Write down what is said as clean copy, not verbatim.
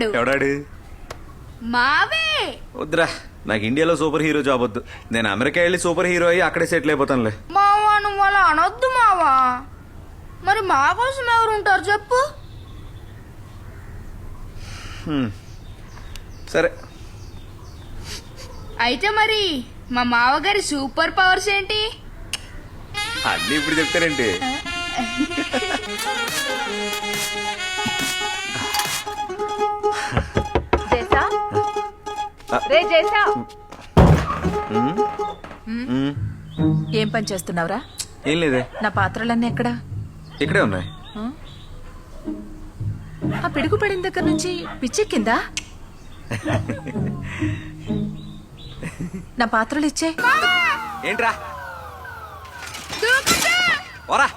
ఎవడాడు? మావే. వద్దురా, నాకు ఇండియాలో సూపర్ హీరో జాబ్ వద్దు. నేను అమెరికా వెళ్ళి సూపర్ హీరో అయ్యి అక్కడే సెటిల్ అయిపోతానులే. మావా నువ్వు అలా అనొద్దు మావా. మరి మా కోసం ఎవరు ఉంటారు చెప్పు. సరే అయితే మరి మా మావగారి సూపర్ పవర్స్ ఏంటి? అన్నీ ఇప్పుడు చెప్తారేంటి? ఏం పని చేస్తున్నావురా? ఏం లేదే. నా పాత్రలన్నీ ఎక్కడా? ఇక్కడే ఉన్నాయి. ఆ పిడుగు పడిన దగ్గర నుంచి పిచ్చెక్కిందా? నా పాత్రలు ఇచ్చే. ఏంట్రా? ఓరా.